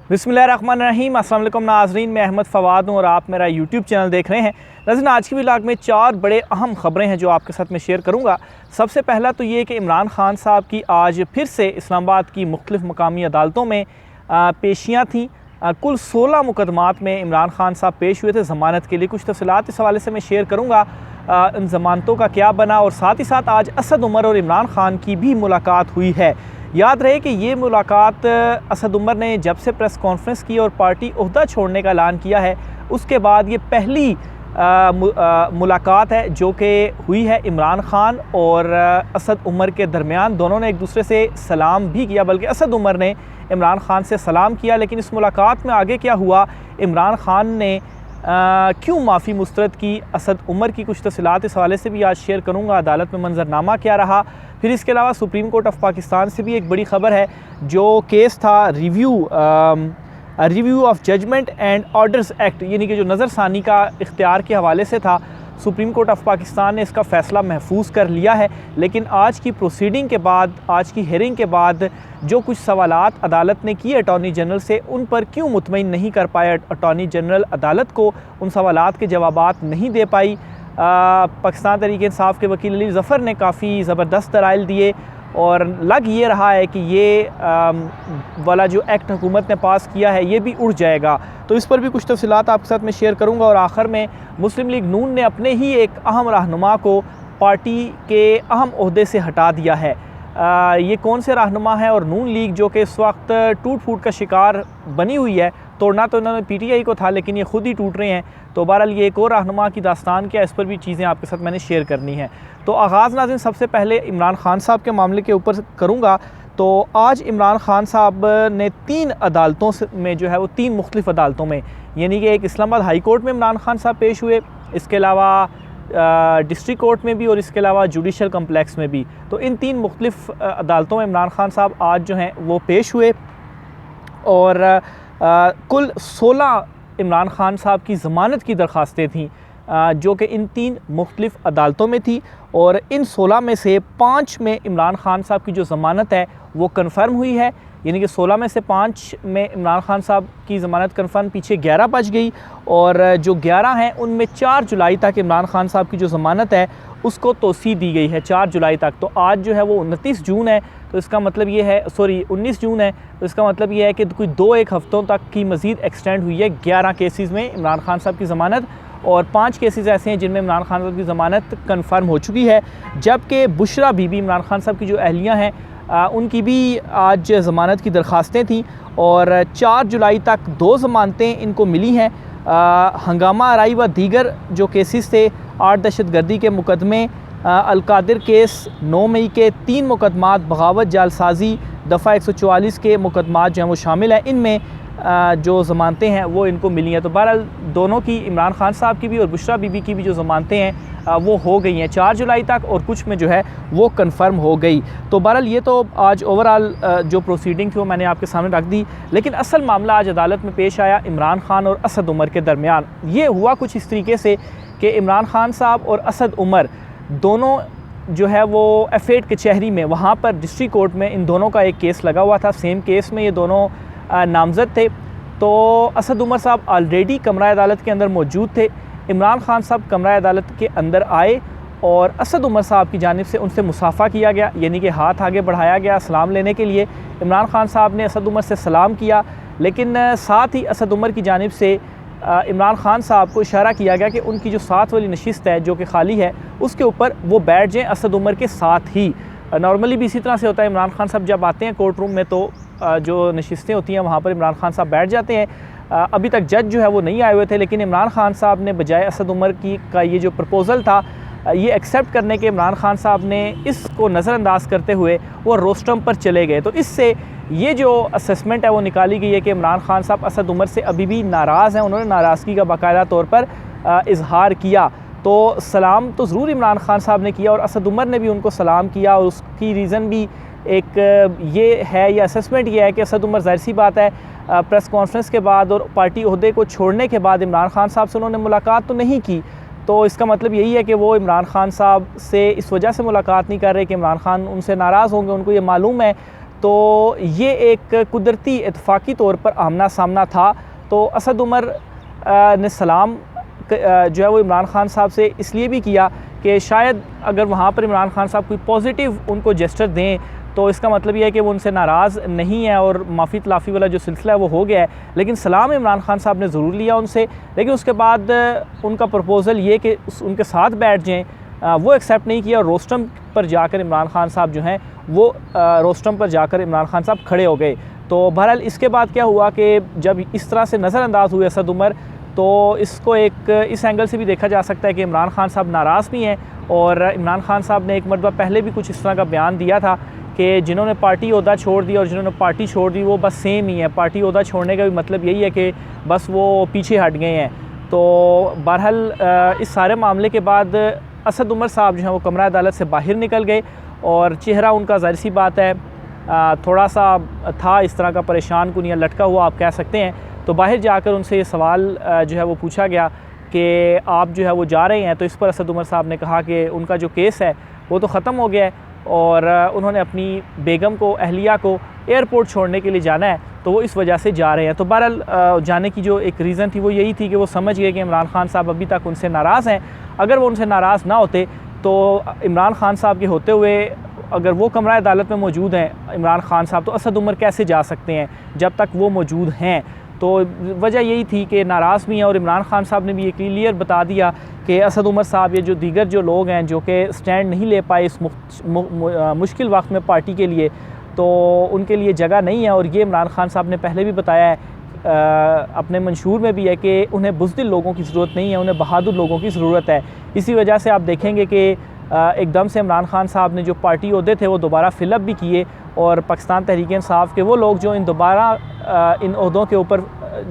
बिस्मिल्लाहिर्रहमानिर्रहीम। अस्सलाम वालेकुम नाज़रीन, मैं अहमद फ़वाद हूँ और आप मेरा यूट्यूब चैनल देख रहे हैं। नाज़रीन, आज की व्लॉग में 4 बड़े अहम ख़बरें हैं जो आपके साथ मैं शेयर करूँगा। सबसे पहला तो ये कि इमरान खान साहब की आज फिर से इस्लामाबाद की मुख्तलिफ़ मकामी अदालतों में पेशियाँ थीं। कुल 16 मुकदमात में इमरान खान साहब पेश हुए थे ज़मानत के लिए। कुछ तफ़सीलात इस हवाले से मैं शेयर करूँगा, इन ज़मानतों का क्या बना, और साथ ही साथ आज असद उमर और इमरान खान की भी मुलाकात हुई है। याद रहे कि ये मुलाकात असद उमर ने जब से प्रेस कॉन्फ्रेंस की और पार्टी ओहदा छोड़ने का ऐलान किया है, उसके बाद ये पहली मुलाकात है जो कि हुई है इमरान खान और असद उमर के दरमियान। दोनों ने एक दूसरे से सलाम भी किया, बल्कि असद उमर ने इमरान खान से सलाम किया। लेकिन इस मुलाकात में आगे क्या हुआ, इमरान खान ने क्यों माफ़ी मुस्तरद की, असद उमर की कुछ तफ़सीलात इस हवाले से भी आज शेयर करूँगा। अदालत में मंजरनामा क्या रहा, फिर इसके अलावा सुप्रीम कोर्ट ऑफ पाकिस्तान से भी एक बड़ी ख़बर है। जो केस था review of judgment and orders act, यानी कि जो नज़रसानी का इख्तियार के हवाले से था, सुप्रीम कोर्ट ऑफ पाकिस्तान ने इसका फ़ैसला महफूज कर लिया है। लेकिन आज की प्रोसीडिंग के बाद, आज की हेयरिंग के बाद जो कुछ सवालात अदालत ने किए अटॉर्नी जनरल से, उन पर क्यों मुतमईन नहीं कर पाए अटॉर्नी जनरल, अदालत को उन सवालात के जवाबात नहीं दे पाई। पाकिस्तान तहरीक इंसाफ के वकील अली ज़फ़र ने काफ़ी ज़बरदस्त दलाइल दिए और लग ये रहा है कि ये वाला जो एक्ट हुकूमत ने पास किया है ये भी उड़ जाएगा। तो इस पर भी कुछ तफ़सीलात आपके साथ मैं शेयर करूँगा। और आखिर में मुस्लिम लीग नून ने अपने ही एक अहम रहनुमा को पार्टी के अहम ओहदे से हटा दिया है। ये कौन से रहनुमा है, और नून लीग जो कि इस वक्त टूट फूट का शिकार बनी हुई है, तोड़ना तो इन्होंने PTI को था लेकिन ये खुद ही टूट रहे हैं। तो बहरहाल ये एक और रहनुमा की दास्तान क्या है, इस पर भी चीज़ें आपके साथ मैंने शेयर करनी है। तो आगाज़ नाज़रीन सबसे पहले इमरान खान साहब के मामले के ऊपर करूँगा। तो आज इमरान खान साहब ने 3 अदालतों में जो है वो 3 मुख्तलिफ़ अदालतों में, यानी कि एक इस्लामाबाद हाई कोर्ट में इमरान खान साहब पेश हुए, इसके अलावा डिस्ट्रिक्ट कोर्ट में भी, और इसके अलावा जुडिशल कम्प्लेक्स में भी। तो इन 3 मुख्तलिफ़ अदालतों में इमरान खान साहब आज जो हैं वो पेश हुए और कुल 16 इमरान खान साहब की ज़मानत की दरख्वास्तें थीं जो कि इन 3 मुख्तलिफ़ अदालतों में थी। और इन 16 में से 5 में इमरान खान साहब की जो ज़मानत है वो कन्फर्म हुई है, यानी कि 16 में से 5 में इमरान खान साहब की ज़मानत कन्फर्म, पीछे 11 बच गई। और जो 11 हैं उनमें 4 जुलाई तक इमरान खान साहब की जो ज़मानत है उसको तोसी दी गई है, 4 जुलाई तक। तो आज जो है वो 29 जून है, तो इसका मतलब ये है, 19 जून है, तो इसका मतलब ये है कि कोई 2-1 हफ़्तों तक की मज़ीद एक्सटेंड हुई है 11 केसेस में इमरान खान साहब की ज़मानत, और 5 केसेस ऐसे हैं जिनमें इमरान खान साहब की ज़मानत कन्फर्म हो चुकी है। जबकि बुशरा बीबी, इमरान खान साहब की जो अहलियाँ हैं, उनकी भी आज ज़मानत की दरख्वास्तें थीं और 4 जुलाई तक 2 ज़मानतें इनको मिली हैं। हंगामा आराई व दीगर जो केसेस थे, 8 दहशतगर्दी के मुकदमे, अलकादिर केस, 9 मई के 3 मुकदमात, बगावत, जालसाजी, दफ़ा 144 के मुकदमात जो हैं वो शामिल हैं। इनमें जो ज़मानतें हैं वो इनको मिली हैं। तो बहरहाल दोनों की, इमरान खान साहब की भी और बुशरा बीबी की भी जो ज़मानतें हैं वो हो गई हैं 4 जुलाई तक, और कुछ में जो है वो कन्फर्म हो गई। तो बहरहाल ये तो आज ओवरऑल जो प्रोसीडिंग थी वो मैंने आपके सामने रख दी। लेकिन असल मामला आज अदालत में पेश आया इमरान खान और असद उमर के दरमियान। ये हुआ कुछ इस तरीके से कि इमरान खान साहब और असद उमर दोनों जो है वो F8 कचहरी में, वहाँ पर डिस्ट्रिक्ट कोर्ट में इन दोनों का एक केस लगा हुआ था। सेम केस में ये दोनों नामज़द थे। तो असद उमर साहब ऑलरेडी कमरा अदालत के अंदर मौजूद थे। इमरान खान साहब कमरा अदालत के अंदर आए और असद उमर साहब की जानिब से उनसे मुसाफ़ा किया गया, यानी कि हाथ आगे बढ़ाया गया सलाम लेने के लिए। इमरान खान साहब ने असद उमर से सलाम किया, लेकिन साथ ही असद उमर की जानिब से इमरान खान साहब को इशारा किया गया कि उनकी जो साथ वाली नशिस्त है जो कि खाली है, उसके ऊपर वो बैठ जाएँ असद उमर के साथ ही। नॉर्मली भी इसी तरह से होता है, इमरान खान साहब जब आते हैं कोर्ट रूम में तो जो नशिस्तें होती हैं वहाँ पर इमरान खान साहब बैठ जाते हैं। अभी तक जज जो है वो नहीं आए हुए थे, लेकिन इमरान खान साहब ने बजाय असद उमर का ये जो प्रपोज़ल था ये एक्सेप्ट करने के, इमरान खान साहब ने इसको नज़रअंदाज करते हुए वो रोस्टम पर चले गए। तो इससे ये जो असेसमेंट है वो निकाली गई है कि इमरान खान साहब असद उमर से अभी भी नाराज़ हैं। उन्होंने नाराज़गी का बाकायदा तौर पर इजहार किया। तो सलाम तो ज़रूर इमरान खान साहब ने किया और असद उमर ने भी उनको सलाम किया, और उसकी रीज़न भी एक ये है, ये असेसमेंट ये है कि असद उमर, ज़ाहिर सी बात है, प्रेस कॉन्फ्रेंस के बाद और पार्टी ओहदे को छोड़ने के बाद इमरान खान साहब से उन्होंने मुलाकात तो नहीं की। तो इसका मतलब यही है कि वो इमरान खान साहब से इस वजह से मुलाकात नहीं कर रहे कि इमरान खान उनसे नाराज़ होंगे, उनको ये मालूम है। तो ये एक कुदरती इत्फाकी तौर पर आमना सामना था। तो असद उमर ने सलाम जो है वो इमरान खान साहब से इसलिए भी किया कि शायद अगर वहाँ पर इमरान खान साहब कोई पॉजिटिव उनको जेस्चर दें तो इसका मतलब ये है कि वो उनसे नाराज़ नहीं है और माफ़ी तलाफ़ी वाला जो सिलसिला है वो हो गया है। लेकिन सलाम इमरान खान साहब ने ज़रूर लिया उनसे, लेकिन उसके बाद उनका प्रपोज़ल ये कि उनके साथ बैठ जाएँ वो एक्सेप्ट नहीं किया और रोस्टम पर जाकर इमरान खान साहब जो हैं वो रोस्टम पर जाकर इमरान खान साहब खड़े हो गए। तो बहरहाल इसके बाद क्या हुआ कि जब इस तरह से नज़रअंदाज हुए असद उमर, तो इसको एक इस एंगल से भी देखा जा सकता है कि इमरान खान साहब नाराज़ भी हैं। और इमरान खान साहब ने एक मरतबा पहले भी कुछ इस तरह का बयान दिया था कि जिन्होंने पार्टी ओहदा छोड़ दिया और जिन्होंने पार्टी छोड़ दी वो बस सेम ही है। पार्टी ओहदा छोड़ने का भी मतलब यही है कि बस वो पीछे हट गए हैं। तो बहरहाल इस सारे मामले के बाद असद उमर साहब जो हैं वो कमरा अदालत से बाहर निकल गए और चेहरा उनका ज़ाहिर सी बात है थोड़ा सा था इस तरह का परेशान कुन या लटका हुआ आप कह सकते हैं। तो बाहर जाकर उनसे ये सवाल जो है वो पूछा गया कि आप जो है वो जा रहे हैं। तो इस पर असद उमर साहब ने कहा कि उनका जो केस है वो तो ख़त्म हो गया है और उन्होंने अपनी बेगम को, अहलिया को एयरपोर्ट छोड़ने के लिए जाना है, तो वो इस वजह से जा रहे हैं। तो बहरहाल जाने की जो एक रीज़न थी वो यही थी कि वो समझ गए कि इमरान खान साहब अभी तक उनसे नाराज़ हैं। अगर वो उनसे नाराज़ ना होते तो इमरान खान साहब के होते हुए अगर वो कमरा अदालत में मौजूद हैं इमरान खान साहब, तो असद उमर कैसे जा सकते हैं जब तक वो मौजूद हैं। तो वजह यही थी कि नाराज़ भी हैं और इमरान खान साहब ने भी ये क्लियर बता दिया कि असद उमर साहब ये जो दीगर जो लोग हैं जो कि स्टैंड नहीं ले पाए इस मुश्किल वक्त में पार्टी के लिए, तो उनके लिए जगह नहीं है। और ये इमरान खान साहब ने पहले भी बताया है अपने मंशूर में भी है कि उन्हें बुज़दिल लोगों की ज़रूरत नहीं है, उन्हें बहादुर लोगों की ज़रूरत है। इसी वजह से आप देखेंगे कि एकदम से इमरान खान साहब ने जो पार्टी ओहदे थे वो दोबारा फिलअप भी किए और पाकिस्तान तहरीक इंसाफ के वो लोग जो इन दोबारा इन ओहदों के ऊपर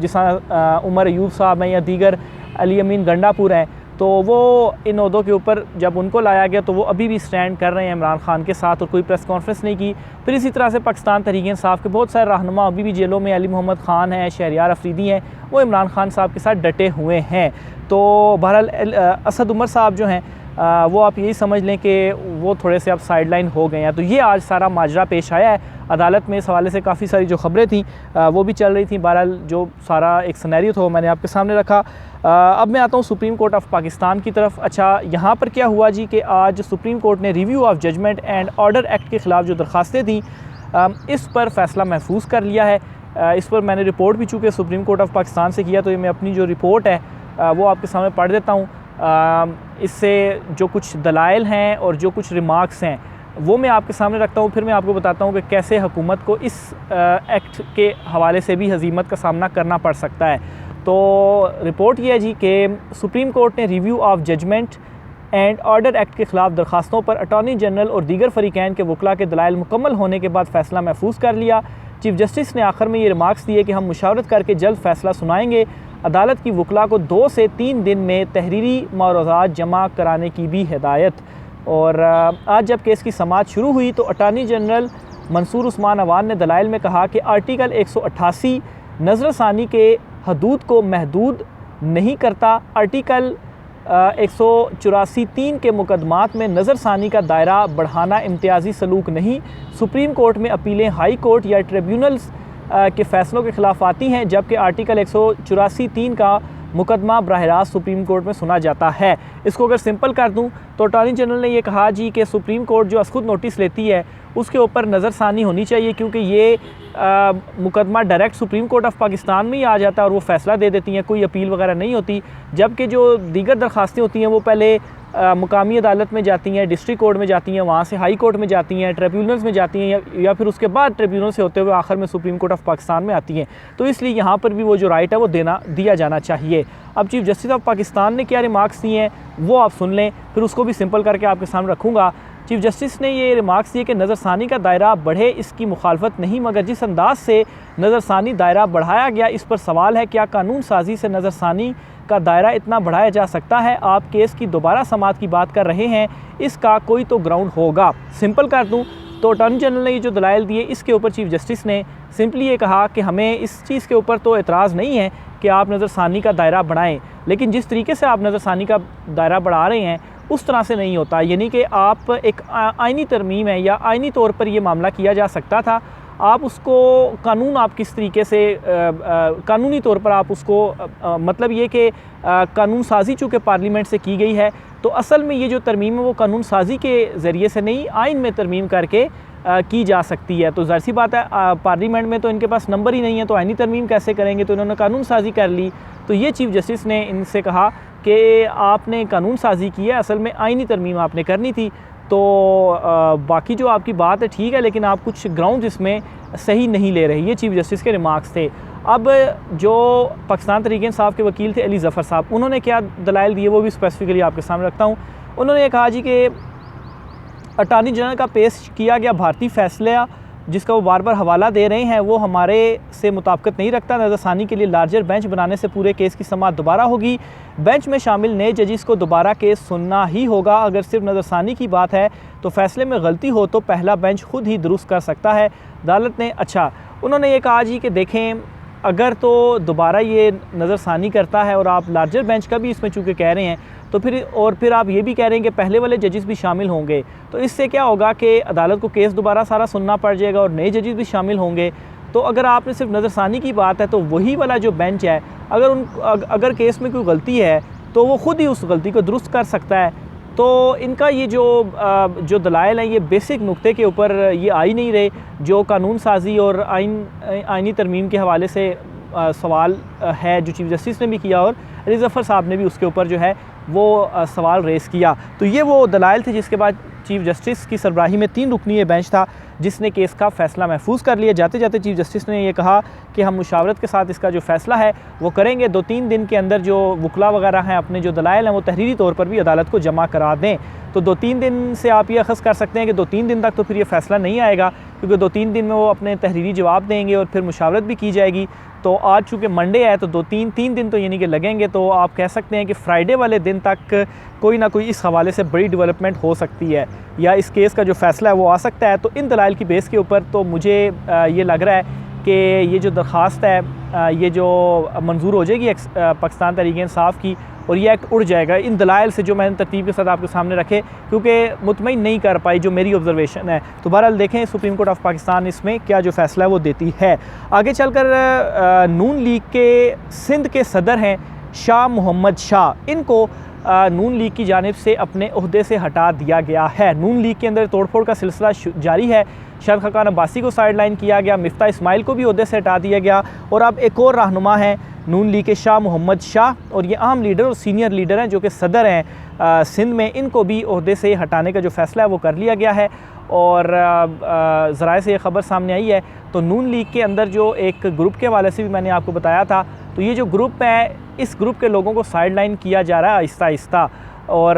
जिस उमर अयूब साहब हैं या दीगर अली अमीन गंडापुर हैं, तो वो इन ओहदों के ऊपर जब उनको लाया गया तो वो अभी भी स्टैंड कर रहे हैं इमरान खान के साथ और कोई प्रेस कॉन्फ्रेंस नहीं की। फिर इसी तरह से पाकिस्तान तहरीक इंसाफ के बहुत सारे रहनुमा अभी भी जेलों में, अली मोहम्मद ख़ान हैं, शहरियार अफरीदी हैं, वो इमरान खान साहब के साथ डटे हुए हैं। तो बहरहाल असद उमर साहब जो हैं वो आप यही समझ लें कि वो थोड़े से अब साइडलाइन हो गए हैं। तो ये आज सारा माजरा पेश आया है अदालत में। इस हवाले से काफ़ी सारी जो ख़बरें थी वो भी चल रही थी। बहरहाल जो सारा एक सिनेरियो था वो मैंने आपके सामने रखा। अब मैं आता हूँ सुप्रीम कोर्ट ऑफ पाकिस्तान की तरफ। अच्छा, यहाँ पर क्या हुआ जी कि आज सुप्रीम कोर्ट ने review of judgment and order act के ख़िलाफ़ जो दरख्वास्तें थी इस पर फ़ैसला महफूज कर लिया है। इस पर मैंने रिपोर्ट भी चूँकि सुप्रीम कोर्ट ऑफ पाकिस्तान से किया, तो ये मैं अपनी जो रिपोर्ट है वो आपके सामने पढ़ देता हूँ। इससे जो कुछ दलाइल हैं और जो कुछ रिमार्क्स हैं वो मैं आपके सामने रखता हूँ। फिर मैं आपको बताता हूँ कि कैसे हुकूमत को इस एक्ट के हवाले से भी हज़ीमत का सामना करना पड़ सकता है। तो रिपोर्ट ये है जी कि सुप्रीम कोर्ट ने review of judgment and order act के ख़िलाफ़ दरख्वास्तों पर अटॉर्नी जनरल और दीगर फ़रीक़ैन के वकला के दलाइल मुकम्मल होने के बाद फ़ैसला महफूज कर लिया। चीफ जस्टिस ने आखिर में ये रिमार्क्स दिए कि हम मुशावरत करके जल्द फ़ैसला सुनाएंगे। अदालत की वकला को 2 से 3 दिन में तहरीरी मौरूज़ात जमा कराने की भी हिदायत। और आज जब केस की समाअत शुरू हुई तो अटॉर्नी जनरल मंसूर उस्मान अवान ने दलाइल में कहा कि आर्टिकल 188 नज़रसानी के हदूद को महदूद नहीं करता। आर्टिकल 184(3) के मुकदमात में नज़रसानी का दायरा बढ़ाना इम्तियाज़ी सलूक नहीं। सुप्रीम कोर्ट में अपीलें हाई कोर्ट या ट्रिब्यूनल्स के फ़ैसलों के ख़िलाफ़ आती हैं, जबकि आर्टिकल 184(3) का मुकदमा बराह रास्त सुप्रीम कोर्ट में सुना जाता है। इसको अगर सिंपल कर दूं तो अटॉर्नी जनरल ने यह कहा जी कि सुप्रीम कोर्ट जो खुद नोटिस लेती है उसके ऊपर नज़रसानी होनी चाहिए, क्योंकि ये मुकदमा direct supreme court of Pakistan में ही आ जाता है और वो फ़ैसला दे देती हैं, कोई अपील वगैरह नहीं होती। जबकि जो दीगर दरख्वास्तें होती हैं वो पहले मुकामी अदालत में जाती हैं, डिस्ट्रिक्ट कोर्ट में जाती हैं, वहाँ से हाई कोर्ट में जाती हैं, ट्रिब्यूनल्स में जाती हैं, या फिर उसके बाद ट्रिब्यूनल से होते हुए आखिर में सुप्रीम कोर्ट ऑफ पाकिस्तान में आती हैं। तो इसलिए यहाँ पर भी वो जो राइट है वो दिया जाना चाहिए। अब चीफ जस्टिस ऑफ पाकिस्तान ने क्या रिमार्क्स दिए हैं वो आप सुन लें, फिर उसको भी सिंपल करके आपके सामने रखूँगा। चीफ जस्टिस ने ये रिमार्क्स दिए कि नज़रसानी का दायरा बढ़े इसकी मुखालफत नहीं, मगर जिस अंदाज से नज़रसानी दायरा बढ़ाया गया इस पर सवाल है, क्या कानून साजी से नज़रसानी का दायरा इतना बढ़ाया जा सकता है? आप केस की दोबारा समाअत की बात कर रहे हैं, इसका कोई तो ग्राउंड होगा। सिंपल कर दूं तो अटॉर्नी जनरल ने ये जो दलाइल दिए इसके ऊपर चीफ जस्टिस ने सिंपली ये कहा कि हमें इस चीज़ के ऊपर तो एतराज़ नहीं है कि आप नज़रसानी का दायरा बढ़ाएं, लेकिन जिस तरीके से आप नज़रसानी का दायरा बढ़ा रहे हैं उस तरह से नहीं होता। यानी कि आप एक आइनी तरमीम है या आइनी तौर पर ये मामला किया जा सकता था। आप उसको कानून आप किस तरीके से कानूनी तौर पर आप उसको मतलब ये कि कानून साजी चूँकि पार्लियामेंट से की गई है, तो असल में ये जो तरमीम है वो कानून साजी के ज़रिए से नहीं, आइन में तरमीम करके की जा सकती है। तो ज़ाहिर सी बात है पार्लियामेंट में तो इनके पास नंबर ही नहीं है, तो आइनी तरमीम कैसे करेंगे, तो इन्होंने कानून साजी कर ली। तो ये चीफ़ जस्टिस ने इनसे कहा कि आपने कानून साजी की है, असल में आइनी तरमीम आपने करनी थी। तो बाकी जो आपकी बात है ठीक है, लेकिन आप कुछ ग्राउंड इसमें सही नहीं ले रहे। ये चीफ़ जस्टिस के रिमार्क्स थे। अब जो पाकिस्तान तहरीक इंसाफ के वकील थे अली ज़फ़र साहब, उन्होंने क्या दलाइल दिए वो भी स्पेसिफिकली आपके सामने रखता हूँ। उन्होंने ये कहा जी कि अटॉर्नी जनरल का पेश किया गया भारतीय फैसला जिसका वो बार बार हवाला दे रहे हैं वो हमारे से मुताबिकत नहीं रखता। नज़रसानी के लिए लार्जर बेंच बनाने से पूरे केस की समाअत दोबारा होगी। बेंच में शामिल नए जजिस को दोबारा केस सुनना ही होगा। अगर सिर्फ नज़रसानी की बात है तो फैसले में गलती हो तो पहला बेंच खुद ही दुरुस्त कर सकता है। अदालत ने उन्होंने ये कहा जी कि देखें, अगर तो दोबारा ये नज़रसानी करता है और आप लार्जर बेंच का भी इसमें चूँकि कह रहे हैं, तो फिर आप ये भी कह रहे हैं कि पहले वाले जजेस भी शामिल होंगे, तो इससे क्या होगा कि अदालत को केस दोबारा सारा सुनना पड़ जाएगा और नए जजेस भी शामिल होंगे। तो अगर आपने सिर्फ नज़रसानी की बात है तो वही वाला जो बेंच है, अगर केस में कोई गलती है तो वो ख़ुद ही उस गलती को दुरुस्त कर सकता है। तो इनका ये जो दलाइल हैं ये बेसिक नुक्ते के ऊपर ये आ ही नहीं रहे। जो कानून साजी और आइनी तरमीम के हवाले से सवाल है जो चीफ़ जस्टिस ने भी किया और अली ज़फ़र साहब ने भी उसके ऊपर जो है वो सवाल रेज़ किया। तो ये वो दलाइल थे जिसके बाद चीफ़ जस्टिस की सरबराही में 3 रुकनी बेंच था जिसने केस का फ़ैसला महफूज कर लिया। जाते जाते चीफ़ जस्टिस ने ये कहा कि हम मुशावरत के साथ इसका जो फ़ैसला है वो करेंगे। 2-3 दिन के अंदर जो वकला वगैरह हैं अपने जो दलाइल हैं वो तहरीरी तौर पर भी अदालत को जमा करा दें। तो 2-3 दिन से आप ये अख़ज़ कर सकते हैं कि 2-3 दिन तक तो फिर ये फ़ैसला नहीं आएगा, क्योंकि 2-3 दिन में वो अपने तहरीरी जवाब देंगे और फिर मुशावरत भी की जाएगी। तो आज चूँकि मंडे है तो 2-3 दिन तो यानी कि लगेंगे। तो आप कह सकते हैं कि फ्राइडे वाले दिन तक कोई ना कोई इस हवाले से बड़ी डेवलपमेंट हो सकती है या इस केस का जो फ़ैसला है वो आ सकता है। तो इन दलाइल की बेस के ऊपर तो मुझे ये लग रहा है कि ये जो दरख्वास्त है ये जो मंजूर हो जाएगी पाकिस्तान तहरीक इंसाफ की और ये एक्ट उड़ जाएगा इन दलाइल से जो मैंने तरतीब के साथ आपके सामने रखे, क्योंकि मुतमईन नहीं कर पाई जो मेरी ऑब्जर्वेशन है। तो बहरहाल देखें सुप्रीम कोर्ट ऑफ पाकिस्तान इसमें क्या जो फ़ैसला है वो देती है। आगे चलकर नून लीग के सिंध के सदर हैं शाह मोहम्मद शाह, इनको नून लीग की जानिब से अपने ओहदे से हटा दिया गया है। नून लीग के अंदर तोड़फोड़ का सिलसिला जारी है। शाहिद खाकान अब्बासी को साइड लाइन किया गया, मिफ्ता इस्माइल को भी ओहदे से हटा दिया गया और अब एक और रहनुमा हैं नून लीग के शाह मोहम्मद शाह, और ये अहम लीडर और सीनियर लीडर हैं जो कि सदर हैं सिंध में। इनको भी ओहदे से हटाने का जो फ़ैसला है वो कर लिया गया है और ज़राए से ये ख़बर सामने आई है। तो नून लीग के अंदर जो एक ग्रुप के हवाले से भी मैंने आपको बताया था, तो ये जो ग्रुप है इस ग्रुप के लोगों को साइड लाइन किया जा रहा है आहिस्ता आहिस्ता। और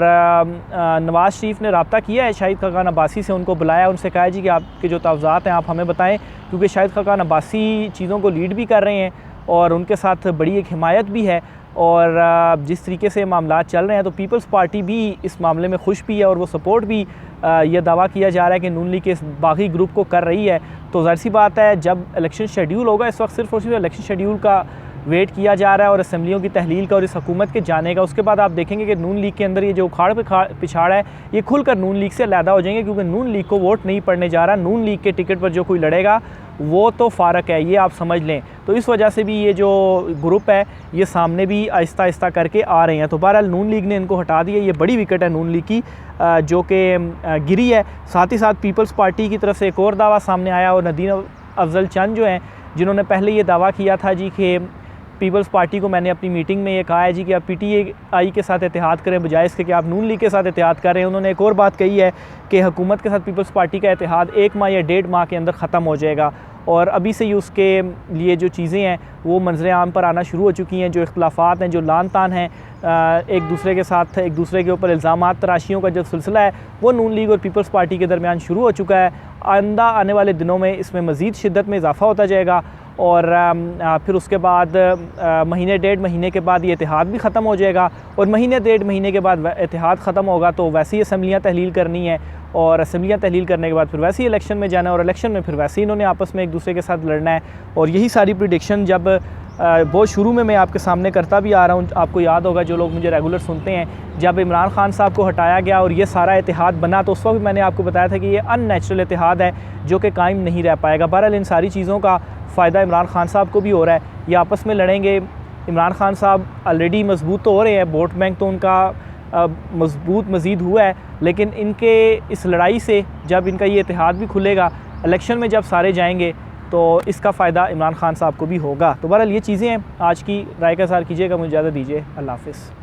नवाज़ शरीफ ने रब्ता किया है शाहिद खाकान अब्बासी से, उनको बुलाया, उनसे कहा जी कि आपके जो तवज़ात हैं आप हमें बताएं, क्योंकि शाहिद खाकान अब्बासी चीज़ों को लीड भी कर रहे हैं और उनके साथ बड़ी एक हिमायत भी है। और जिस तरीके से मामला चल रहे हैं तो पीपल्स पार्टी भी इस मामले में खुश भी है और वो सपोर्ट भी यह दावा किया जा रहा है कि नून लीग के इस बागी ग्रुप को कर रही है। तो ज़ाहिर सी बात है जब इलेक्शन शेड्यूल होगा, इस वक्त सिर्फ और सिर्फ इलेक्शन शेड्यूल का वेट किया जा रहा है और असम्बलियों की तहलील का और इस हुकूमत के जाने का। उसके बाद आप देखेंगे कि नून लीग के अंदर ये जो उखाड़ पिछाड़ है ये खुलकर नून लीग से अलहदा हो जाएंगे, क्योंकि नून लीग को वोट नहीं पड़ने जा रहा। नून लीग के टिकट पर जो कोई लड़ेगा वो तो फ़ारक है, ये आप समझ लें। तो इस वजह से भी ये जो ग्रुप है ये सामने भी आहिस्ता आहिस्ता करके आ रहे हैं। तो बहरहाल नून लीग ने इनको हटा दिया, ये बड़ी विकेट है नून लीग की जो कि गिरी है। साथ ही साथ पीपल्स पार्टी की तरफ से एक और दावा सामने आया और नदीम अफजल चंद जो हैं जिन्होंने पहले ये दावा किया था जी कि पीपल्स पार्टी को मैंने अपनी मीटिंग में ये कहा है जी कि आप PTI के साथ इत्तेहाद करें बजाय इसके कि आप नून लीग के साथ इत्तेहाद करें। उन्होंने एक और बात कही है कि हुकूमत के साथ पीपल्स पार्टी का इत्तेहाद 1 माह या 1.5 माह के अंदर ख़त्म हो जाएगा और अभी से ही उसके लिए जो चीज़ें हैं वो मंजर आम पर आना शुरू हो चुकी हैं। जो इख्तलाफात हैं, जो लान तान हैं एक दूसरे के साथ, एक दूसरे के ऊपर इल्ज़ामात तराशियों का जो सिलसिला है वो नून लीग और पीपल्स पार्टी के दरमियान शुरू हो चुका है। आइंदा आने वाले दिनों में इसमें मज़ीद शिद्दत में इजाफ़ा होता जाएगा और फिर उसके बाद महीने 1.5 महीने के बाद ये इत्तेहाद भी ख़त्म हो जाएगा और महीने 1.5 महीने के बाद इत्तेहाद ख़त्म होगा तो वैसे ही असम्बलियाँ तहलील करनी है और असम्बलियाँ तहलील करने के बाद फिर वैसे ही इलेक्शन में जाना है और इलेक्शन में फिर वैसे ही इन्होंने आपस में एक दूसरे के साथ लड़ना है। और यही सारी प्रिडिक्शन जब बहुत शुरू में मैं आपके सामने करता भी आ रहा हूँ। आपको याद होगा, जो लोग मुझे रेगुलर सुनते हैं, जब इमरान खान साहब को हटाया गया और ये सारा इत्तेहाद बना, तो उस वक्त मैंने आपको बताया था कि ये अननेचुरल इत्तेहाद है जो कि कायम नहीं रह पाएगा। बहरहाल इन सारी चीज़ों का फ़ायदा इमरान खान साहब को भी हो रहा है। ये आपस में लड़ेंगे। इमरान खान साहब ऑलरेडी मजबूत तो हो रहे हैं, वोट बैंक तो उनका मजबूत मज़ीद हुआ है, लेकिन इनके इस लड़ाई से जब इनका ये इत्तेहाद भी खुलेगा, इलेक्शन में जब सारे जाएंगे, तो इसका फ़ायदा इमरान खान साहब को भी होगा। तो बहरहाल ये चीज़ें हैं। आज की राय का इज़हार कीजिएगा। मुझे इजाज़त दीजिए। अल्लाह हाफ़िज़।